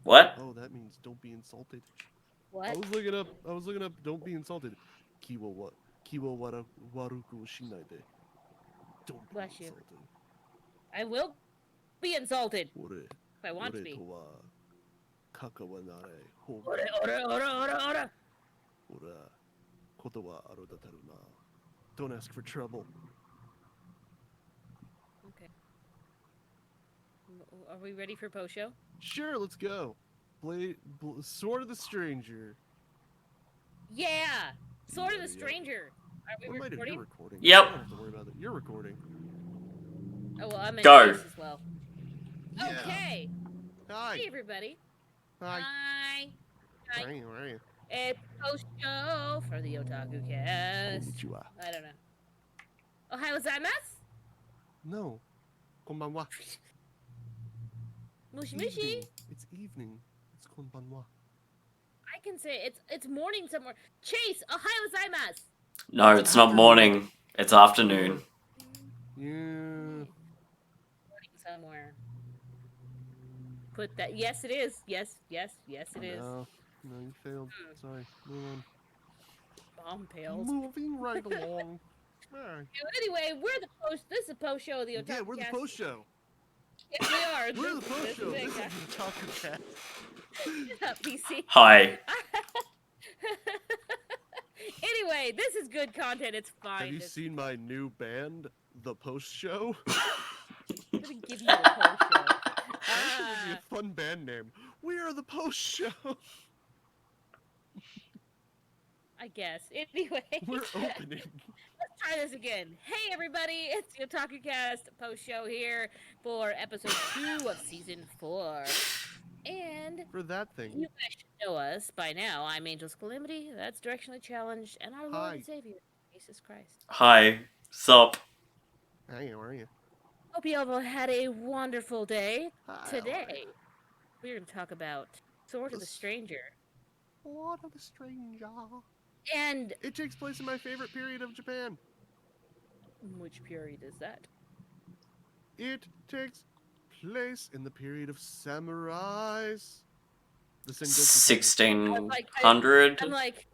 What? Oh, that means don't be insulted. I What? was looking up. Don't be insulted. Kiwo waruku shinai de. Don't be Bless you. insulted. I will be insulted if I Ore, want to be. ore to wa kakawanare Ora, hoga. ora, ora, ora, ora. Ora koto wa aru dataru na. Don't ask for trouble. Okay. Are we ready for post show? Sure, let's go. Sword of the Stranger. Yeah. Sword of the Yada, yada. Stranger. Are we What am I doing? You're recording? recording. Yep. I don't have to worry about it. You're recording. Oh well, I'm in Go. Chase as well. Yeah. Okay. Hi. Hey everybody. Hi. Hi. Hi. Where are you? Where are you? It's post show for the Otakucast. Konnichiwa. I don't know. Ohio gozaimasu. No. Konbanwa. Mushi mushi. Evening. It's evening. It's konbanwa. I can say it's morning somewhere. Chase, Ohio gozaimasu. No, it's not morning. It's afternoon. Yeah. Morning somewhere. Put that. Yes, it is. Yes, yes, yes, it is. No. No, you failed. Sorry. Move on. Bomb failed. Moving right along. Alright. Anyway, we're the post. This is the post show of the Otakucast. Yeah, we're the post show. Yes, we are. We're the post show. This This is is the Otakucast. PC. Hi. Anyway, this is good content. It's fine. Have you seen my new band, The Post Show? I'm gonna give you a post show. That would be a fun band name. We are The Post Show. I guess. Anyway, We're opening. let's try this again. Hey, everybody, it's the Otakucast post show here for episode 2 of season 4. And For that thing. you guys should know us by now. I'm Angel's Calamity, that's Directionally Challenged, and our Lord Hi. and Savior, Jesus Christ. Hi. Sup? Hey, how are you? Hope you all had a wonderful day. Hi, Today, we're going to talk about Sword of the Stranger. What of the Stranger? And It takes place in my favorite period of Japan. which period is that? It takes place in the period of samurais. The Sengoku. 1600? I'm like,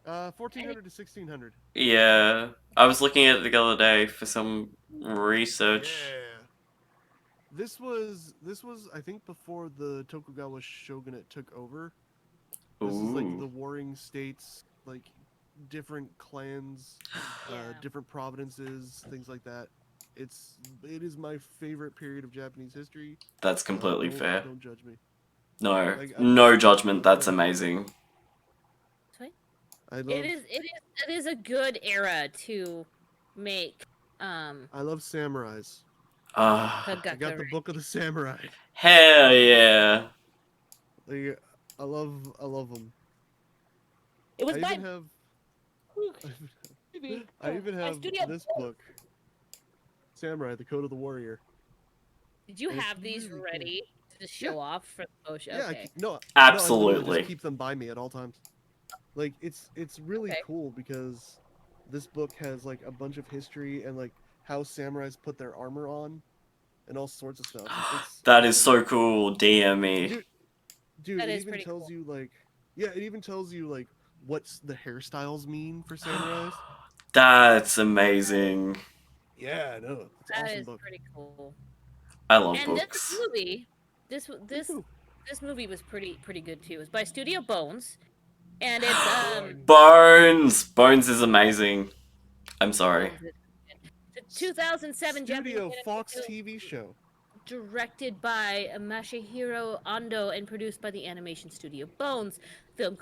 1400 to 1600. Yeah. I was looking at it the other day for some research. Yeah. This was I think before the Tokugawa shogunate took over. This is like the Ooh. warring states, like different clans, Yeah. different provinces, things like that. It is my favorite period of Japanese history. That's completely fair. Don't judge me. No. Like, No judgment. That's amazing. Sweet. I love It is a good era to make I love samurais. Ah. I got the Kagakure. Book of the Samurai. Hell yeah. Like, I love them. It was I by even have I even by have Studio this Bones. book, Samurai: The Code of the Warrior. Did you It's have these really cool. ready to just show off for the post? Yeah, Okay. I literally Absolutely. just keep them by me at all times. Like it's really Okay. cool because this book has like a bunch of history and like how samurais put their armor on and all sorts of stuff. It's That is awesome. so cool, DM me. Dude, That it is even pretty tells cool. you like it even tells you like what's the hairstyles mean for samurais. That's amazing. Yeah, I know. It's an That awesome is book. pretty cool. I love And books. this Woohoo. movie was pretty good too. It was by Studio Bones, and it's Bones! Bones is amazing. I'm sorry. Bones is- it's a 2007 Japanese Studio animated Fox film TV show. directed by Masahiro Ando and produced by the animation studio Bones. The film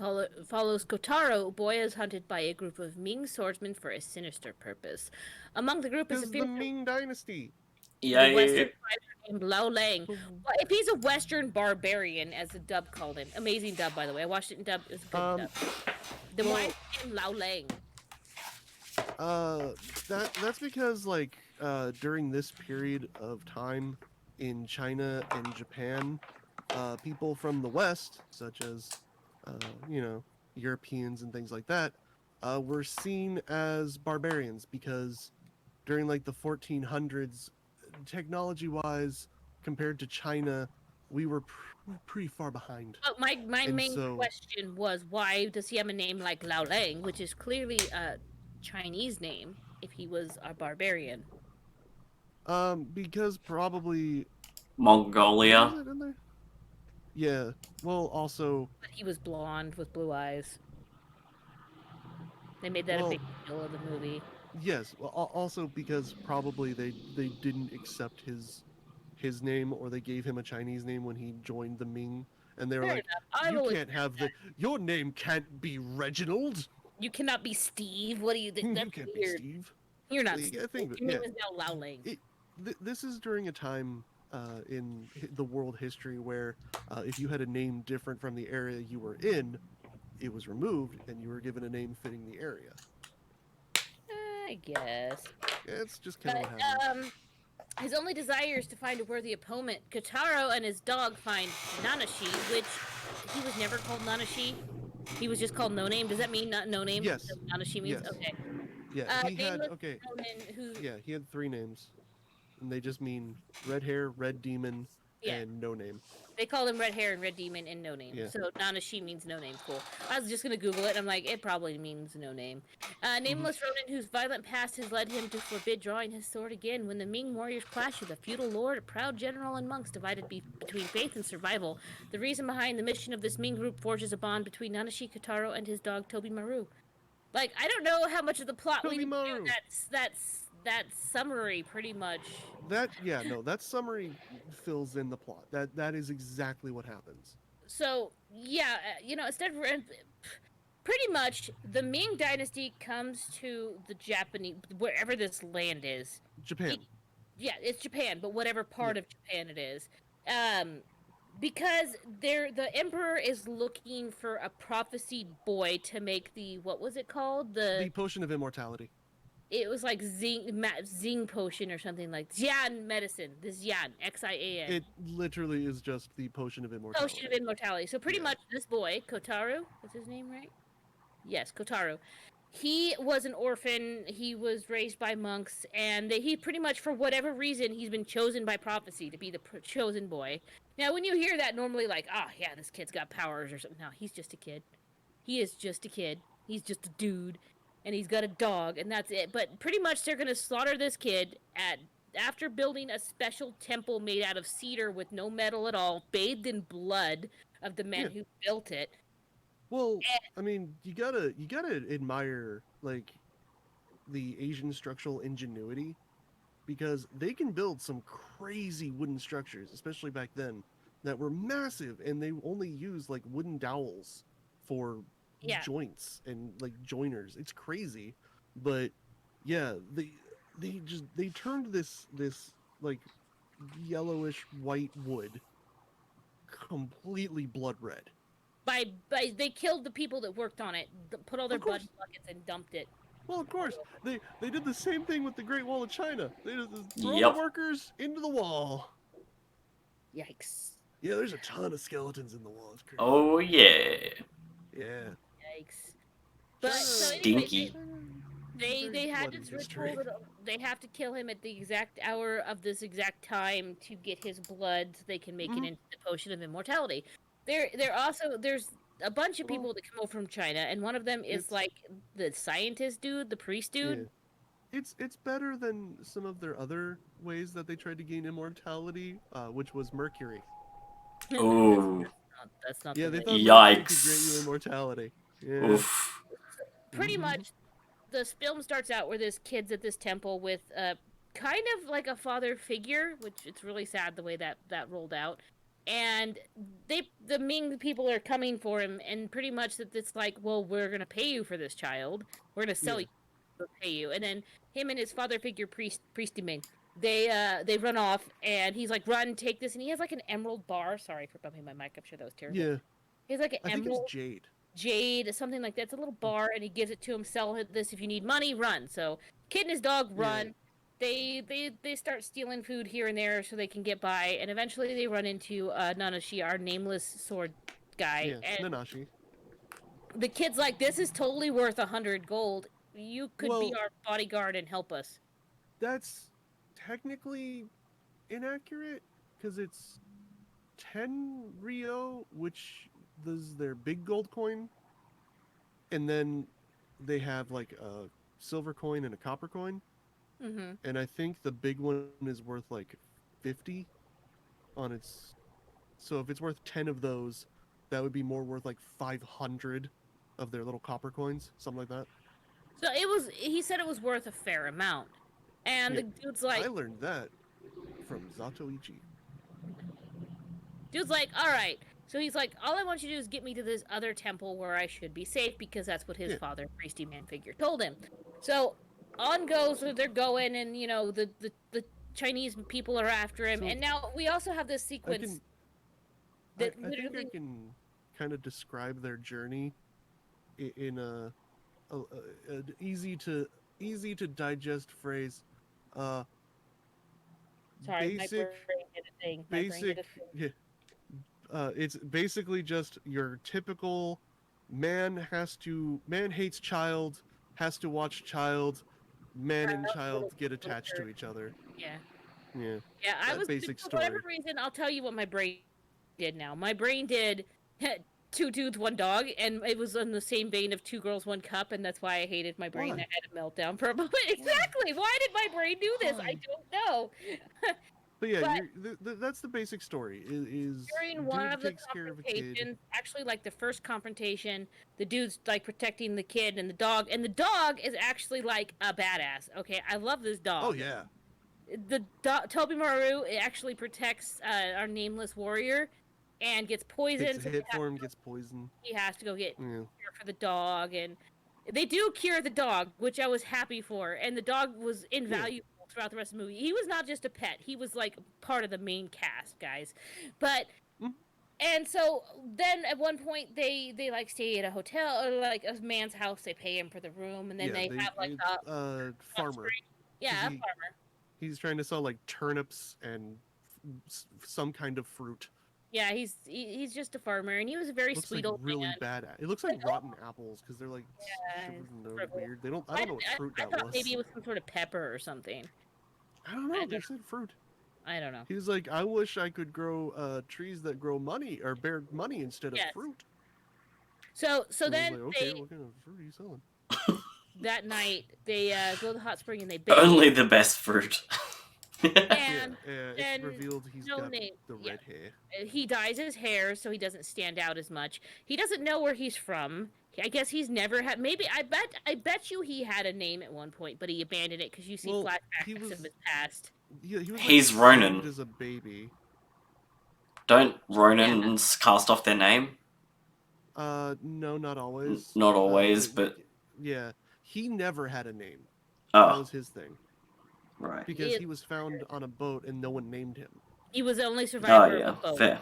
follows Kotaro, a boy is hunted by a group of Ming swordsmen for a sinister purpose. Among the group is This a is the fierce Ming Dynasty. Yeah, the yeah, Western yeah. fighter named Lao Lang. Well, if he's a Western barbarian, as the dub called him, amazing dub by the way. I watched it in dub. It was a good dub. Then why is his name Lao Lang? That's because like during this period of time in China and Japan, people from the West, such as you know, Europeans and things like that, were seen as barbarians because during like the 1400s, technology-wise, compared to China, we were pretty far behind. But my And main so, question was, why does he have a name like Lao Lang, which is clearly a Chinese name, if he was a barbarian? because probably, where is Mongolia. it in there? Yeah. Well, also, But he was blonde with blue eyes. They made that a well, big deal of the movie. yes. Well, also because probably they didn't accept his name, or they gave him a Chinese name when he joined the Ming, and they were Fair like, enough. I've "You always can't have the your name can't be Reginald. you cannot be Steve. What do you think? You That's can't be weird. Steve." You're Well, not you Steve. gotta think of it. Your Yeah, name is now Lao Lang. this is during a time in the world history where if you had a name different from the area you were in, it was removed and you were given a name fitting the area. I guess. Yeah, it's just kind of But what happened. his only desire is to find a worthy opponent. Kotaro and his dog find Nanashi, which he was never called Nanashi. He was just called No Name. Does that mean not No Name? Is that Yes, what Nanashi means? yes, Okay. yeah. He had Nameless okay. Ronin who, Yeah, he had three names, and they just mean red hair, red demon, yeah, and no name. they call him Red Hair and Red Demon and No Name. Yeah. So Nanashi means No Name. Cool. I was just gonna Google it, and I'm like, it probably means No Name. Mhm. Nameless Ronin, whose violent past has led him to forbid drawing his sword again. When the Ming warriors clash with a feudal lord, a proud general, and monks divided between faith and survival, the reason behind the mission of this Ming group forges a bond between Nanashi Kotaro and his dog Toby Maru. Like, I don't know how much of the plot we Toby need to do. Maru. That's summary pretty much. That yeah no that summary fills in the plot. That is exactly what happens. So yeah, instead of pretty much the Ming dynasty comes to the Japanese, wherever this land is. Japan. Yeah, it's Japan, but whatever Yeah. part of Japan it is. Um because the emperor is looking for a prophesied boy to make the, what was it called? The potion of immortality. It was like Zing potion or something, like Xian medicine. The Xian, Xian. It literally is just the potion of immortality. Potion of immortality. So pretty Yeah. much this boy, Kotaru, is his name right? Yes, Kotaru. He was an orphan. He was raised by monks, and he pretty much, for whatever reason, he's been chosen by prophecy to be the chosen boy. Now, when you hear that, normally like, ah, oh, yeah, this kid's got powers or something. No, he's just a kid. He is just a kid. He's just a dude, and he's got a dog, and that's it. But pretty much, they're gonna slaughter this kid after building a special temple made out of cedar with no metal at all, bathed in blood of the man Yeah. who built it. Well, I mean, you gotta admire like the Asian structural ingenuity, because they can build some crazy wooden structures, especially back then, that were massive, and they only use like wooden dowels for Yeah, joints and like joiners. It's crazy, but yeah, they turned this like yellowish white wood completely blood red. by they killed the people that worked on it, put all their Of blood course. in buckets and dumped it. Well, of course, they did the same thing with the Great Wall of China. They just throw the Yep. workers into the wall. Yikes! Yeah, there's a ton of skeletons in the wall. It's crazy. Oh yeah. Yeah. Yikes! But so anyway, Stinky. they had bloody this history. ritual that they have to kill him at the exact hour of this exact time to get his blood, so they can make it Mhm. into the potion of immortality. There's a bunch of people that come over from China, and one of them is It's- like the scientist dude, the priest dude. Yeah. It's better than some of their other ways that they tried to gain immortality, which was mercury. Ooh. That's not Yeah, the they way. thought mercury could grant you Yikes. immortality. Yeah. Oof. Pretty Mhm. much the film starts out where this kid's at this temple with kind of like a father figure, which it's really sad the way that rolled out. And the Ming people are coming for him, and pretty much that it's like, well, we're gonna pay you for this child. We're gonna sell Yeah. you, we'll pay you. And then him and his father figure priesty Ming, they run off, and he's like, run, take this, and he has like an emerald bar. Sorry for bumping my mic. I'm sure that was terrible. Yeah. He has like an I think emerald it's jade. jade, something like that. It's a little bar, and he gives it to him. Sell this if you need money. Run. So kid and his dog run. Yeah. They start stealing food here and there so they can get by, and eventually they run into Nanashi, our nameless sword guy, Yeah. and Nanashi. the kid's like, "This is totally worth 100 gold. You could be Well, our bodyguard and help us." that's technically inaccurate because it's 10 Rio, which is their big gold coin, and then they have like a silver coin and a copper coin, Mm-hmm. and I think the big one is worth like 50 on its. So if it's worth 10 of those, that would be more worth like 500 of their little copper coins, something like that. So it was. He said it was worth a fair amount, and Yeah, the dude's I like, learned that from Zatoichi. all right. So he's like, all I want you to do is get me to this other temple where I should be safe because that's what his Yeah, father, priesty man figure, told him. So on goes, so they're going, and the Chinese people are after him, so and now we also have this I sequence can that I think I literally. can kind of describe their journey in an easy to digest phrase. Uh, Sorry, my basic brain did a thing. My brain did basic. a thing. Yeah, it's basically just your typical man hates child, has to watch child, man and child get attached to each other. Yeah. Yeah, Yeah, I that was basic for whatever story. reason. I'll tell you what my brain did now. My brain did two dudes, one dog, and it was in the same vein of two girls, one cup, and that's why I hated my brain. I Why? had a meltdown for a moment. Why? Exactly. Why did my brain do this? I Why? don't know. But yeah, But that's the basic story. Is during one dude of the takes care of a kid. confrontations, actually, like the first confrontation, the dude's like protecting the kid and the dog is actually like a badass. Okay, I love this Oh dog. yeah, Toby Maru actually protects our nameless warrior and gets takes poisoned, a so hit for him, gets poisoned. he has to go get Yeah, cure for the dog, and they do cure the dog, which I was happy for. And the dog was yeah. invaluable throughout the rest of the movie. He was not just a pet; he was like part of the main cast, guys. But Mm, and so then at one point they like stay at a hotel or like a man's house. They pay him for the room, and then yeah, they they have like it, a hot farmer spring. because Yeah, a farmer. he's trying to sell like turnips and some kind of fruit. Yeah, he's just a farmer, and he was a very Looks sweet like old really man. bad at. It looks like Like, rotten apples because they're like yeah, shivered and they're frivolous. weird. They don't. I don't know what fruit I that thought maybe was. it was some sort of pepper or something. I don't I know. don't They know. said fruit. I don't know. He was like, I wish I could grow trees that grow money or bear money instead of Yes. fruit. So And I was then like, okay, they what kind of fruit are you selling? that night they go to the hot spring and they Only bathe, the best fruit. Yeah, and it's then revealed he's no got name. the Yeah, red hair. he dyes his hair so he doesn't stand out as much. He doesn't know where he's from. I guess he's never had. Maybe I bet you he had a name at one point, but he abandoned it because you see Well, he flashbacks of was his past. he was like He's saved Ronin. as a baby. Don't Yeah, Ronins cast off their name? No, not always. Not always, But but yeah, he never had a name. That oh, was his thing right. because he was found on a boat and no one named him. he was the only Oh survivor of yeah, a boat. fair.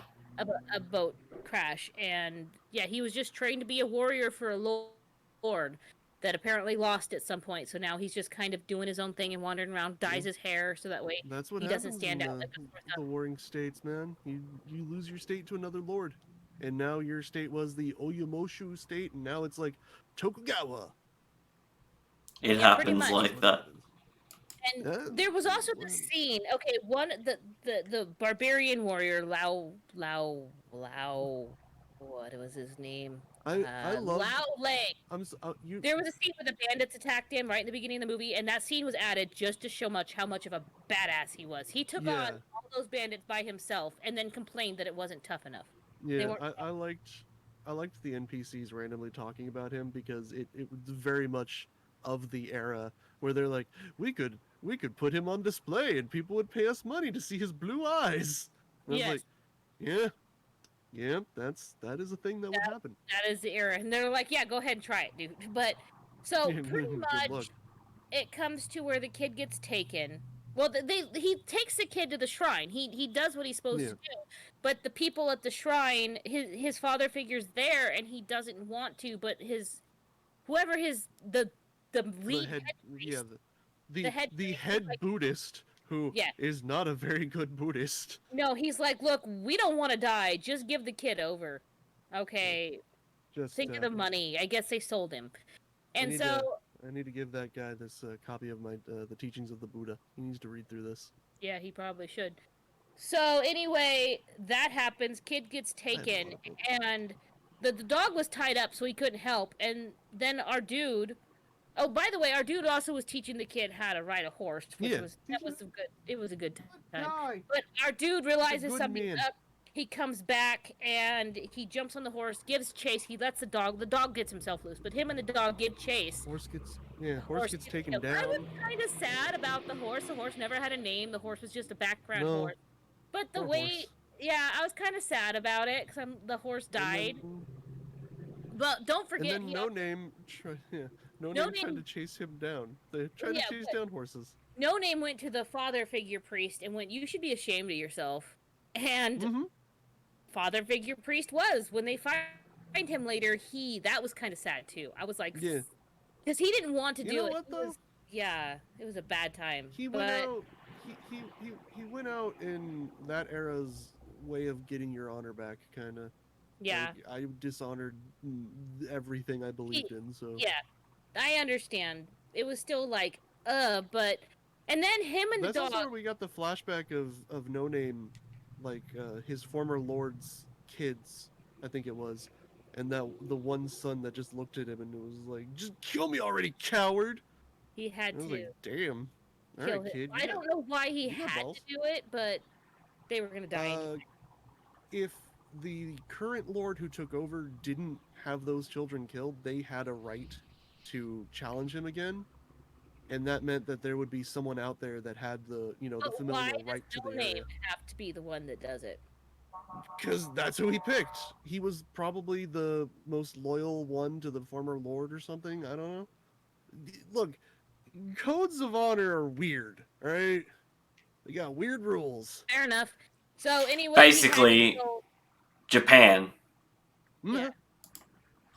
A boat crash, and yeah, he was just trained to be a warrior for a lord that apparently lost at some point. So now he's just kind of doing his own thing and wandering around, Yeah. dyes his hair so that way That's what he doesn't happens stand in out like a sore the thumb. warring states, man. You lose your state to another lord, and now your state was the Oyamoshu state, and now it's like Tokugawa. It Yeah, pretty happens much. That's like what that. happens. And Yeah, there was this also is what the happens. scene. Okay, one the barbarian warrior Lao. What was his name? I love. Lao Lang. You. There was a scene where the bandits attacked him right in the beginning of the movie, and that scene was added just to show how much of a badass he was. He took on Yeah, all those bandits by himself, and then complained that it wasn't tough enough. They yeah. weren't. I liked the NPCs randomly talking about him because it was very much of the era where they're like, we could put him on display and people would pay us money to see his blue eyes. And I was Yes, like, yeah, yeah, that is a thing that would happen. that is the era, and they're like, "Yeah, go ahead and try it, dude." But so pretty Good luck. much, it comes to where the kid gets taken. Well, he takes the kid to the shrine. He does what he's supposed Yeah, to do, but the people at the shrine, his father figure's there, and he doesn't want to. But whoever the the lead head, head yeah, priest, the head the priest is head like, Buddhist who yeah, is not a very good Buddhist. no, he's like, look, we don't want to die. Just give the kid over. Yeah, Okay, just think of the money. I guess they sold him, I and need so to I need to give that guy this copy of my the teachings of the Buddha. He needs to read through this. yeah, he probably should. So anyway, that happens. Kid gets I had a taken, lot of hope. and the dog was tied up, so he couldn't help. And then our dude. Oh, by the way, our dude also was teaching the kid how to ride a horse, which Yeah, was he's that was a good. It was a good good time. guy. But our dude He's a realizes good something's man. up. He comes back and he jumps on the horse, gives chase. He lets the dog. The dog gets himself loose, but him and the dog give chase. Horse Horse gets gets taken killed. I was down. kind of sad about the horse. The horse never had a name. The horse was just a background No, horse. But the poor way, horse. yeah, I was kind of sad about it because the horse And died. then But don't and forget, then he also, no no name tried to name. chase him down. They tried to Yeah, chase but down horses. no name went to the father figure priest and went, "You should be ashamed of yourself." And Mm-hmm. father figure priest was when they find him later. That was kind of sad too. I was like, Yeah. because he didn't want to You do know it. what though? Yeah, it was a bad time. He went But out. He went out in that era's way of getting your honor back, kind of. Like yeah, I dishonored everything I he, believed in. So yeah, I understand. It was still like, but, and then him and the that's also dog. where we got the flashback of No Name, like his former lord's kids, I think it was, and that the one son that just looked at him and was like, "Just kill me already, coward!" He had And I was to like, "Damn, all kill right, him. kid, I don't know why he you got had to balls." do it, but they were gonna die anyway. Uh, if the current lord who took over didn't have those children killed, they had a right to challenge him again, and that meant that there would be someone out there that had the But why familial does right to no the name area. have to be the one that does it? Because that's who he picked. He was probably the most loyal one to the former lord or something. I don't know. Look, codes of honor are weird, alright? They got weird rules. Fair enough. So anyway, he had to Basically, kill. Japan. Yeah,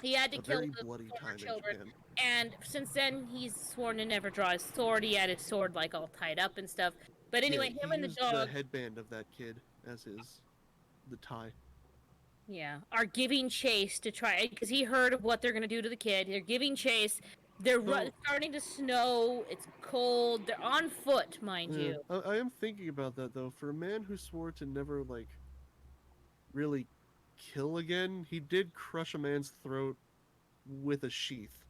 he had to A kill very the bloody former time in children. Japan. And since then, he's sworn to never draw his sword. He had his sword like all tied up and stuff. But Yeah, anyway, he him and the used the dog, headband of that kid as the tie. yeah, are giving chase to try because he heard of what they're gonna do to the kid. They're giving chase. So, It's starting to snow. It's cold. They're on foot, mind yeah, you. I am thinking about that though. For a man who swore to never like really kill again, he did crush a man's throat with a sheath.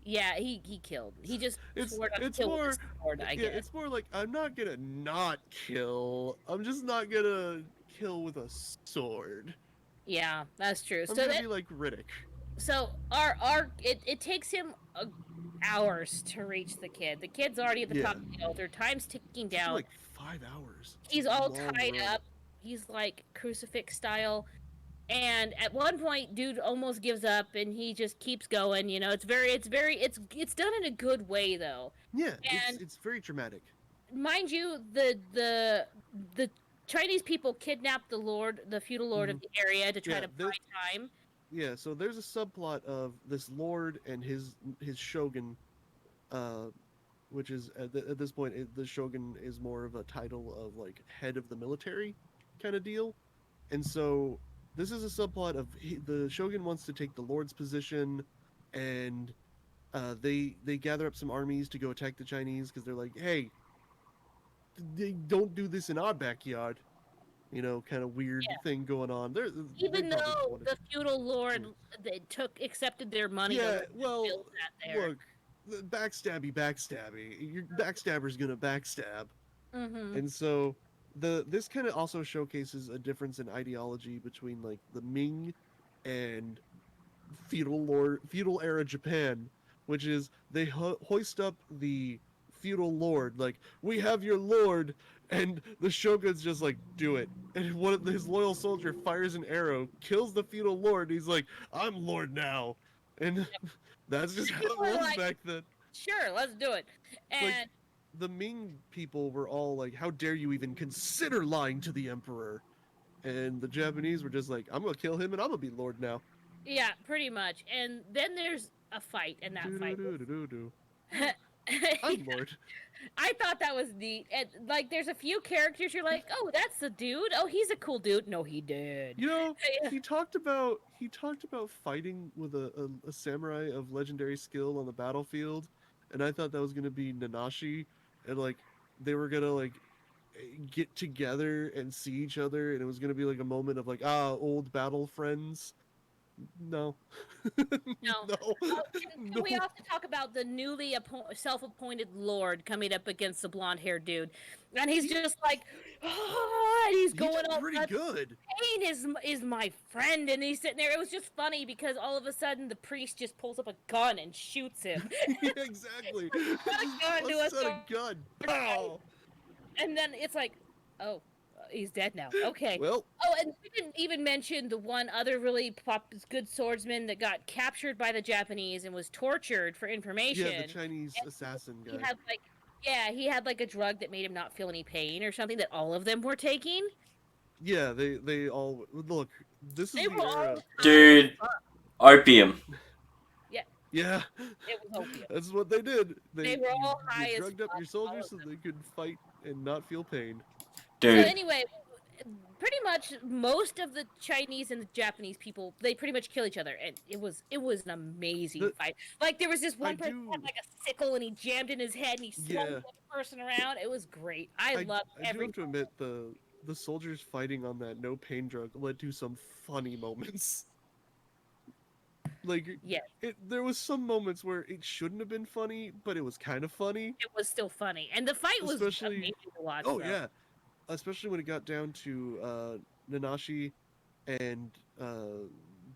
Yeah, he killed. He just It's swore not to it's kill with more his sword, I yeah, guess. it's more like I'm not gonna not kill. I'm just not gonna kill with a sword. Yeah, that's true. I'm So gonna that be like Riddick. our it takes him hours to reach the kid. The kid's already at the Yeah, top of the altar. Time's ticking it took him down. like 5 hours. It's He's a all long tied road. up. He's like crucifix style. And at one point, dude almost gives up, and he just keeps going. You know, it's done in a good way though. Yeah, it's And it's very dramatic. mind you, the Chinese people kidnapped the feudal lord Hmm. of the area to try Yeah, to buy time. yeah. So there's a subplot of this lord and his shogun, uh, which is at this point the shogun is more of a title of like head of the military kind of deal. And so this is a subplot of the shogun wants to take the lord's position, and they gather up some armies to go attack the Chinese because they're like, hey, they don't do this in our backyard. Kind of weird thing going on. They Even probably just though wanted the to. feudal lord Yeah, accepted their money, the yeah lord well, still sat there. look, backstabby. Your backstabber's gonna backstab. Mm-hmm. And so this kind of also showcases a difference in ideology between like the Ming and feudal era Japan, which is they hoist up the feudal lord, like we have your lord, and the shogun's just like do it, and one of his loyal soldier fires an arrow, kills the feudal lord. He's like, I'm lord now, and that's just how it People are was like, back then. sure, let's do it. Like And the Ming people were all like, how dare you even consider lying to the emperor? And the Japanese were just like, I'm gonna kill him and I'm gonna be lord now. yeah, pretty much. And then there's a fight, and that Do do fight do do do do. was. I'm lord. I thought that was neat. And like, there's a few characters you're like, oh, that's the dude. Oh, he's a cool dude. No, he did. You know, Yeah. he talked about fighting with a samurai of legendary skill on the battlefield, and I thought that was gonna be Nanashi, and like they were gonna like get together and see each other, and it was gonna be like a moment of like old battle friends. No, No. no, Oh, can we no. also talk about the newly self-appointed lord coming up against the blonde-haired dude, and he's He just like, "Ah," and he's he going did all pretty nuts. good. Pain is my friend, and he's sitting there. It was just funny because all of a sudden the priest just pulls up a gun and shoots him. Yeah, exactly. Put It a just gun to a busts out a sword gun. fight, Pow. and then it's like, oh, he's dead now. Okay. Well, Oh, and we didn't even mention the one other really good swordsman that got captured by the Japanese and was tortured for yeah, the information. Chinese assassin He guy. had like, yeah, he had like a drug that made him not feel any pain or something that all of them were taking. Yeah, they all look. This is They the were all era. high as Dude, fuck. opium. Yeah, Yeah, it was opium. that's what they did. They They were you all you high as drugged up fuck, your all soldiers of so them. they could fight and not feel pain. So Dude, anyway, pretty much most of the Chinese and the Japanese people they pretty much kill each other, and it was an amazing The fight. Like there was this I one person who had do like a sickle and he jammed in his head and he swung the yeah. other person around. It was great. I I loved I do every have to admit the soldiers fighting on that no pain drug led to some funny moments. Like yes, there was some moments where it shouldn't have been funny, but it was kind of funny, it was still funny, and the fight was especially amazing to watch. oh Though yeah, especially when it got down to Nanashi and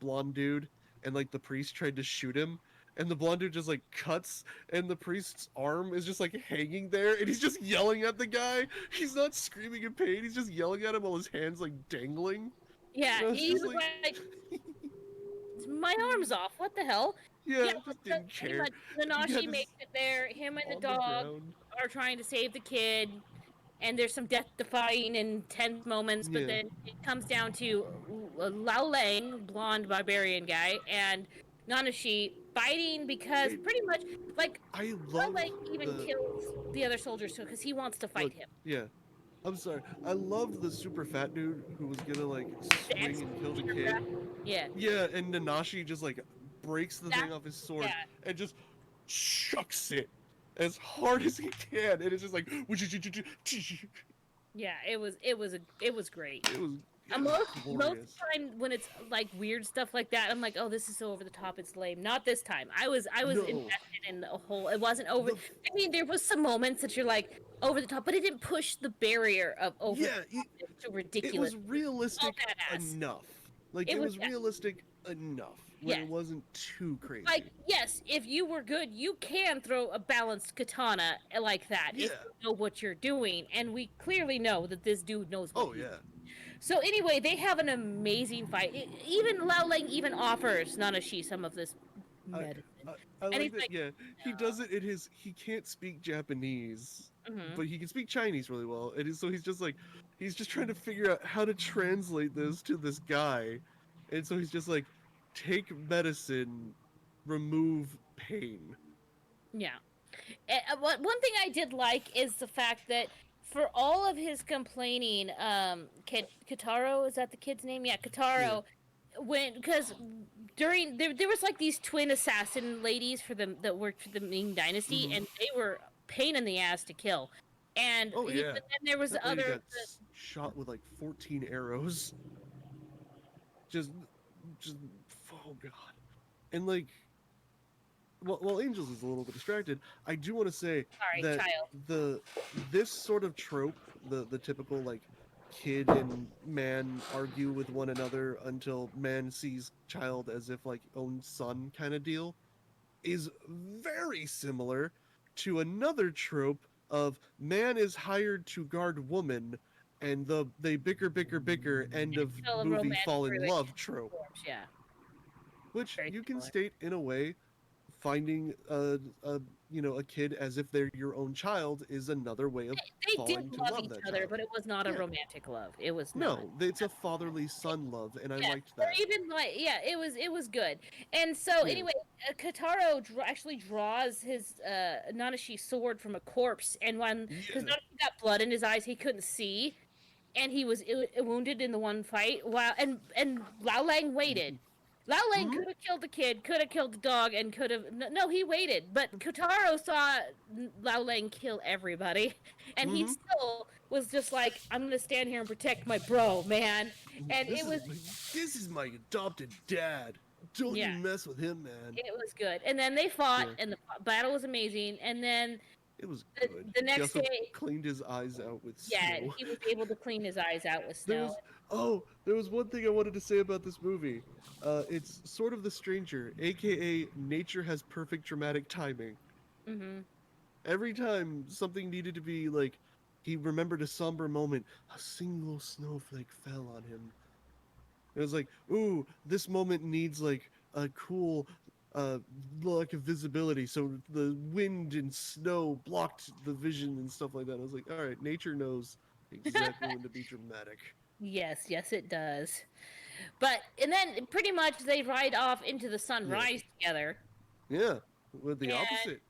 blonde dude, and like the priest tried to shoot him, and the blonde dude just like cuts, and the priest's arm is just like hanging there, and he's just yelling at the guy. He's not screaming in pain. He's just yelling at him while his hands like dangling. yeah, And I was he just was like, like, "My arm's off. What the hell?" Yeah, yeah, just so didn't pretty care. much He had Nanashi his makes it there. Him and the on the dog ground. are trying to save the kid, and there's some death defying and tense moments, but Yeah, then it comes down to Lao Lang, blonde barbarian guy, and Nanashi fighting because it. pretty much like I Lao love Lang even the kills the other soldiers too because he wants to look. fight him. Yeah, I'm sorry. I loved the super fat dude who was gonna like The swing and kill the executioner kid. guy. Yeah, Yeah, and Nanashi just like breaks the that thing off his sword yeah. and just chucks it as hard as he can, and it's just like it Yeah, it was great. was Most of glorious. the time when it's like weird stuff like that, I'm like, oh, this is so over the top, it's lame. Not this time. I was No, invested in the whole. It wasn't over. the I mean, there was some moments that you're like over the top, but it didn't push the barrier of over the yeah, top to it ridiculous. was All realistic badass. enough. Like It it was was realistic enough where yes. it wasn't too Like crazy. yes, if you were good, you can throw a balanced katana like that if Yeah. you know what you're doing, and we clearly know that this dude knows what Oh he's. yeah. So anyway, they have an amazing fight. Even Lao Lang even offers Nanashi some of this I, medicine, I and like he's that. like, Yeah, he does it in his. He can't speak Japanese, "No." Hmm. but he can speak Chinese really well. So he's just like, he's just trying to figure out how to translate this to this guy, and so he's just like, take medicine, remove pain. Yeah. One thing I did like is the fact that for all of his complaining, Kataro, is that the kid's name? Yeah, Yeah. Kataro. When because during there was like these twin assassin ladies for them that worked for the Ming Dynasty, Hmm. and they were pain in the ass to kill. And Oh yeah. but then there was That the lady other got shot with like 14 arrows. Just, just, oh god. And like, well, Angels is a little bit distracted. I do want to say sorry, that child. the this sort of trope, the typical like kid and man argue with one another until man sees child as if like own son kind of deal, is very similar to another trope of man is hired to guard woman, and they bicker end of Still a movie romantic fall in love relationship, trope, of course. Yeah, which very you can similar. state in a way. Finding a a kid as if they're your own child is another way of They did falling to love love each that other, child. but it was not a Yeah, romantic love. It was not. no, it's a fatherly son love, and I Yeah, liked or that. even like yeah, it was good. And so Yeah, anyway, Kataro actually draws his Nanashi sword from a corpse, and when because yeah, Nanashi got blood in his eyes, he couldn't see, and he was wounded in the one fight. While and Lao Lang waited. Lao Lang Mhm. could have killed the kid, could have killed the dog, and could have. No, he waited. But Kotaro saw Lao Lang kill everybody, and he Mhm. still was just like, "I'm gonna stand here and protect my bro, man." And This it is was, this is my adopted dad. Don't you yeah, mess with him, man. it was good. And then they fought, Yeah, and the battle was amazing. And then it was the, good. the He next also day, cleaned his eyes out with yeah, snow. he was able to clean his eyes out with There snow. was there was one thing I wanted to say about this movie. It's sort of The Stranger, aka nature has perfect dramatic timing. Mm-hmm. Every time something needed to be like, he remembered a somber moment, a single snowflake fell on him. It was like, ooh, this moment needs like a cool lack of visibility, so the wind and snow blocked the vision and stuff like that. I was like, all right, nature knows exactly when to be dramatic. Yes, yes, it does. But and then pretty much they ride off into the Yeah, sunrise together. yeah. With the And opposite,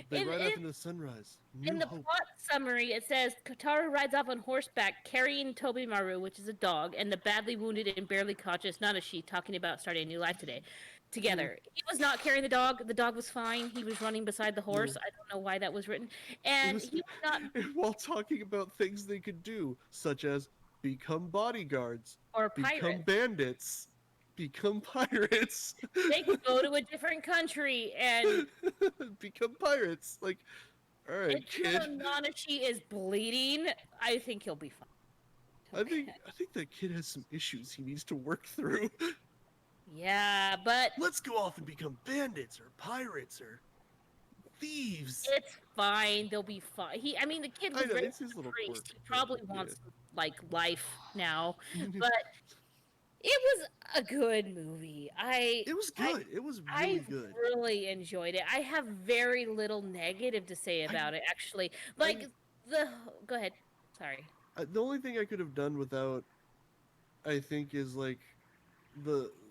they in ride in off into the sunrise. in New the hope. plot summary, it says Kotaro rides off on horseback carrying Tobimaru, which is a dog, and the badly wounded and barely conscious Nanashi, talking about starting a new life today, Hmm. together. He was not carrying the dog. The dog was fine. He was running beside the Yeah. horse. I don't know why that was written. It And was he was not, while talking about things they could do, such as become bodyguards, or become pirate. bandits, become pirates, They could go to a different country, and become pirates. Like, all right, even kid. though Nanashi is bleeding, I think he'll be fine. Okay. I think that kid has some issues he needs to work through. Yeah, but Let's go off and become bandits or pirates or thieves. it's fine. They'll be fine. I mean, the kid I was know raised it's his as little a quirk, priest. He but probably yeah. wants like life now, but it was a good movie. It was I good. It was I really good. really enjoyed it. I have very little negative to say I about it. Actually, I, like the go ahead. Sorry. the only thing I could have done without, I think, is like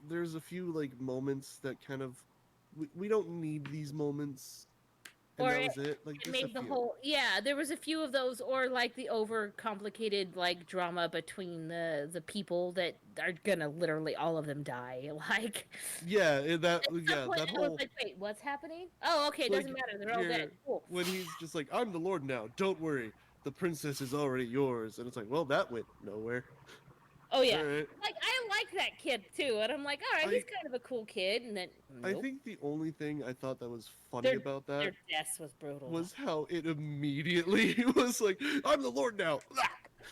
there's a few like moments that kind of we don't need these moments, and Or that was it. Like it just a made the few. whole yeah, there was a few of those, or like the over complicated like drama between the people that are gonna literally all of them die. Like Yeah, that at some yeah point that I was whole like, wait, what's happening? Oh, okay, it doesn't like matter, they're all yeah dead. Cool. when he's just like, I'm the Lord now. Don't worry, the princess is already yours, and it's like, well, that went nowhere. Oh All yeah, right, like I like that kid too, and I'm like, all right, he's I kind of a cool kid, and then I nope, think the only thing I thought that was funny their about their that death was brutal though. was how it immediately was like, I'm the Lord now.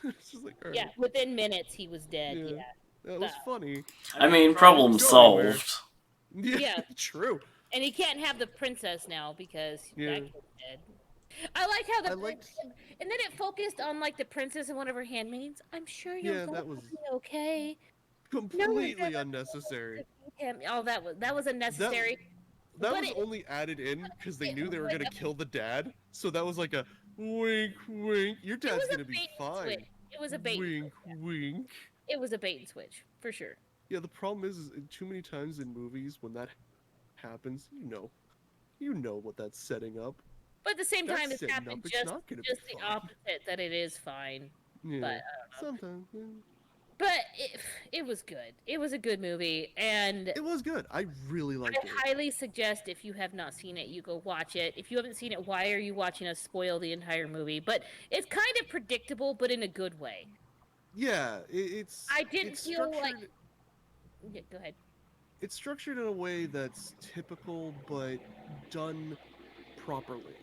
It's just like, all Yeah, right, within minutes he was dead. yeah, Yeah, that the, was funny. I mean, problem Go anywhere. solved. Yeah, yeah, true. and he can't have the princess now because Yeah, that kid's dead. I like how I liked. and then it focused on like the princess and one of her handmaidens. I'm sure you're Yeah, going that was to be okay. No one's completely ever unnecessary. defeat him. Oh, that was That unnecessary. that But was only added in because they it knew was they were like gonna kill the dad. So that was like a wink, wink. Your it dad's was a gonna be bait and switch. fine. It was a bait and Wink, switch. wink. It was a bait and switch for sure. Yeah, the problem is too many times in movies when that happens, you know what that's setting up. But at the same time, That's it's setting up. happened It's not gonna be just the fine. opposite that it is fine. But Yeah, I don't know. sometimes. Yeah. But it was good. It was a good movie, and It was good. I really I liked it. highly suggest if you have not seen it, you go watch it. If you haven't seen it, why are you watching us spoil the entire movie? But it's kind of predictable, but in a good way. Yeah, I didn't it's feel like. structured. Yeah, go ahead. It's structured in a way that's typical but done properly.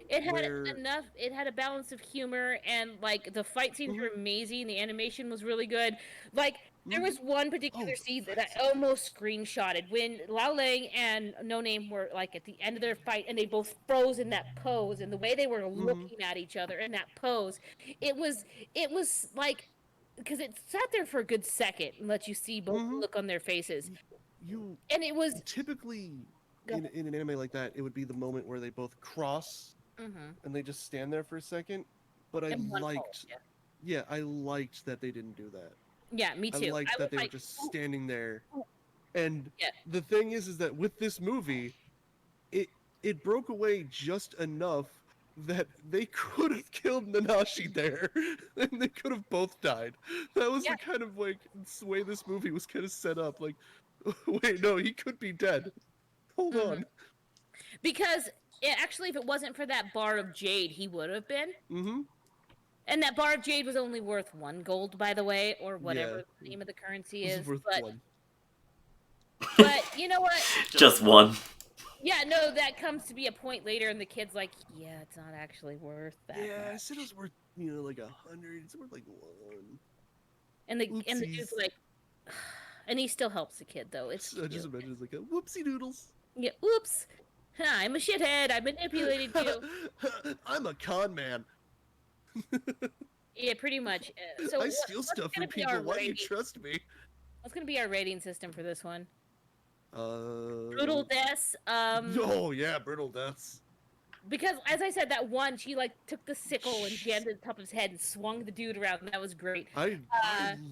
It had Where enough. It had a balance of humor, and like the fight scenes mhm, were amazing. The animation was really good. Like there mhm. was one Oh, particular the scene that fight I almost screenshotted when Lao Lang and No Name were like at the end of their fight, and they both froze in that pose, and the way they were mhm, looking at each other in that pose, it was like because it sat there for a good second and let you see both the mhm. look on their faces, You and it was typically go ahead. in an anime like that, it would be the moment where they both cross Mm-hmm. and they just stand there for a second. But And one pose, yeah. I liked that they didn't do that. Yeah, me I too. liked I was that they were like, just "Ooh, standing there. ooh." And Yeah. the thing is that with this movie, it broke away just enough that they could have killed Nanashi there, and they could have both died. That was Yeah. the kind of like way this movie was kind of set up. Like, wait, no, he could be dead. Hold Mhm. on. Because actually, if it wasn't for that bar of jade, he would have been. Mm-hmm. And that bar of jade was only worth 1 gold, by the way, or Yeah, whatever the name of the currency this is. is worth But one. you know what? Just one. Yeah, no, that comes to be a point later, and the kid's like, "Yeah, it's not actually worth that Yeah, I much." said it was worth like 100. It's worth like one. And the dude's Oopsies. like, and he still helps the kid though. It's I cute. just imagine it's like a whoopsie doodles. Yeah. Oops. I'm a shithead. I manipulated you. I'm a con man. Yeah, pretty much. So I steal stuff from people. Why do you trust me? What's gonna be our rating system for this one? Uh. Brutal deaths. Oh yeah, brutal deaths. Because as I said, that one, she like took the sickle and jammed it on top of his head and swung the dude around, and that was great. I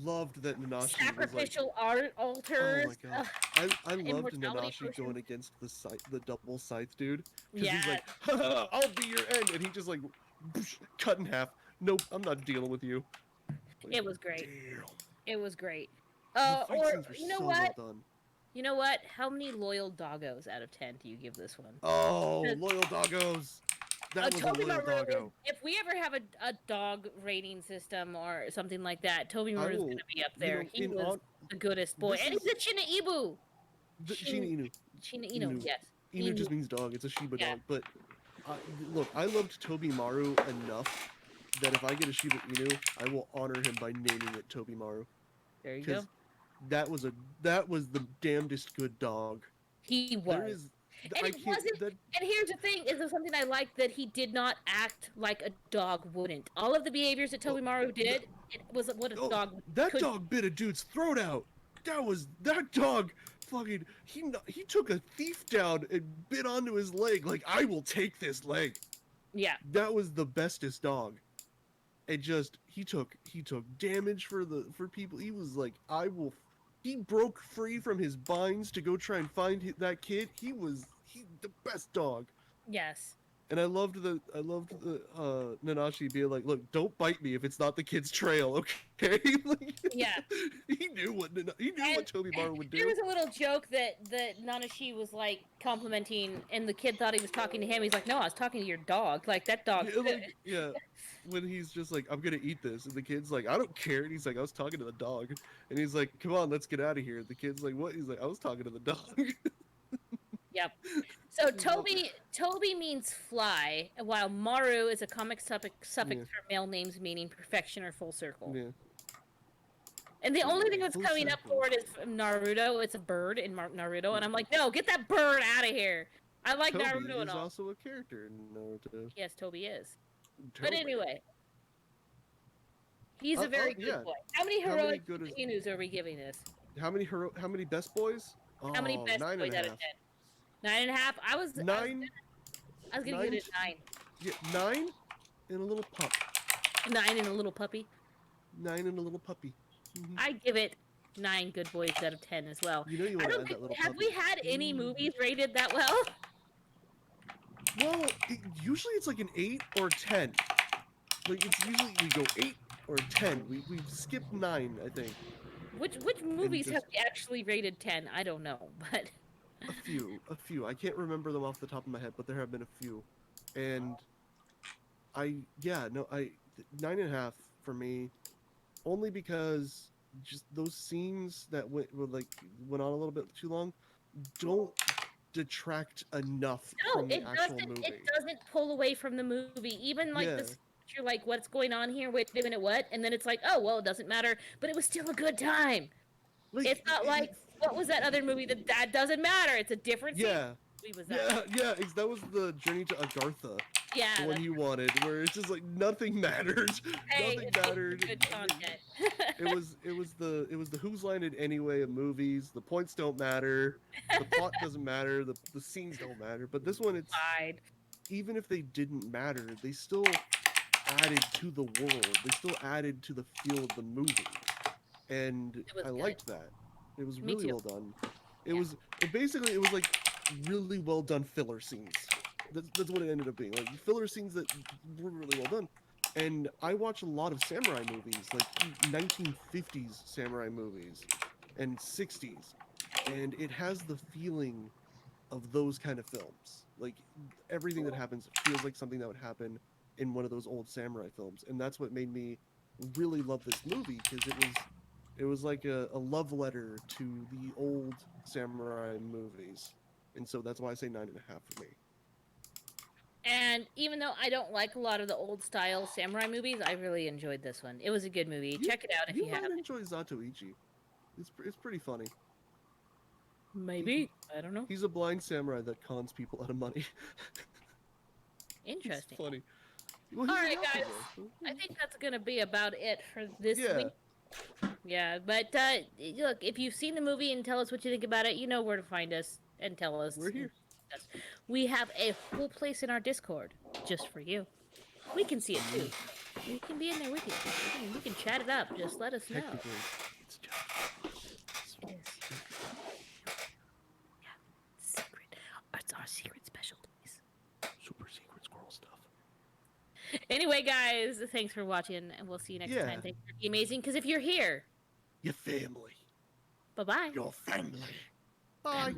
loved that Nanashi was like. Sacrificial art altars. Oh my god. I loved Immortality Nanashi potion. going against the double scythe dude. Because Yeah. he's like, "Ha, I'll be your end," and he just like cut in half. Nope, I'm not dealing with you. Like, It was great. damn. It was great. The fight Or scenes were you know so what? well done. You know what? How many loyal doggos out of 10 do you give this one? Oh, loyal doggos. That was a Toby loyal Maru doggo. if we ever have a dog rating system or something like that, Toby Maru is will- going to be up there. He in was the goodest boy. this And he's a China Ibu. Shina Inu. China Inu, yes. Inu just means dog. It's a Shiba Yeah. dog. But look, I loved Toby Maru enough that if I get a Shiba Inu, I will honor him by naming it Toby Maru. There you go. That was the damnedest good dog. He was. There is. And it wasn't. And here's the thing: is there something I liked that he did not act like a dog wouldn't. All of the behaviors that Toby Maru did, it was what a dog. That dog bit a dude's throat out. That dog. Fucking, he took a thief down and bit onto his leg. Like, I will take this leg. Yeah. That was the bestest dog. It just he took damage for people. He was like, he broke free from his binds to go try and find that kid. He the best dog. Yes. And I loved the Nanashi being like, look, don't bite me if it's not the kid's trail, okay? Like, Yeah. He knew what Toby Maru would do. There was a little joke that Nanashi was like complimenting, and the kid thought he was talking to him. He's like, "No, I was talking to your dog. Like that dog." Yeah, when he's just like, I'm gonna eat this, and the kid's like, I don't care, and he's like, I was talking to the dog, and he's like, come on, let's get out of here. The kid's like, what? He's like, I was talking to the dog. Yep. So Toby means fly, while Maru is a comic suffix for male names meaning perfection or full circle. Yeah. And the only thing that's Full coming up circle. for it is from Naruto. It's a bird in Naruto, and I'm like, no, get that bird out of here. I like Toby Naruto is and all. also a character in Naruto. Yes, Toby is. But Toby. anyway, he's a very good boy. How many How many heroic good is- Inus are we giving this? How many best boys? How many Oh, best 9 boys and a out of half. 10? 9.5. I was 9. I was gonna give it a 9. Yeah, 9 and a little pup. 9 and a little puppy. 9 and a little puppy. Mhm. I give it 9 good boys out of 10 as well. You know you I want to don't add think that little have puppy. we had any movies rated that well? Well, usually it's like an 8 or 10. Like, it's usually we go 8 or 10. We've skipped 9, I think. Which movies just- have actually rated 10? I don't know, but A few. I can't remember them off the top of my head, but there have been a few. And 9.5 for me, only because just those scenes that went on a little bit too long don't detract enough no, from the it actual doesn't. movie. It doesn't pull away from the movie. Even like Yeah. this, you're like, what's going on here? Wait a minute, what? And then it's like, oh well, it doesn't matter. But it was still a good time. Like, It's not like what was that other movie that doesn't matter? It's a different scene. yeah, Movie was that? that was the Journey to Agartha, Yeah. the one that's- you wanted, where it's just like nothing mattered. Hey, Nothing it's mattered. good content. It was the Who's Line It Anyway of movies. The points don't matter. The plot doesn't matter. The scenes don't matter. But this one, it's Fine. even if they didn't matter, they still added to the world. They still added to the feel of the movie, and was I good. liked that. It was Me really too. well done. It was like really well done filler scenes. That's what it ended up being. Like filler scenes that were really well done. And I watch a lot of samurai movies, like 1950s samurai movies and 60s, and it has the feeling of those kind of films. Like everything that happens feels like something that would happen in one of those old samurai films, and that's what made me really love this movie because it was like a love letter to the old samurai movies, and so that's why I say 9.5 for me. And even though I don't like a lot of the old style samurai movies, I really enjoyed this one. It was a good movie. You Check it out if you you might haven't. enjoy Zatoichi. It's pretty funny. Maybe. I don't know. He's a blind samurai that cons people out of money. It's Interesting. funny. Well, All he's a right, guys. yakuza. I think that's gonna be about it for this Yeah. week. Yeah, but look, if you've seen the movie and tell us what you think about it, you know where to find us and tell us. We're here. We have a whole place in our Discord just for you. We can see it too. We can be in there with you. We can chat it up. Just let us know. Technically, it's just It is. Yeah, secret. It's our secret special place. super secret squirrel stuff. Anyway, guys, thanks for watching, and we'll see you next Yeah. time. Thanks for being amazing. Because if you're here, Your family. bye bye. Your family. Bye.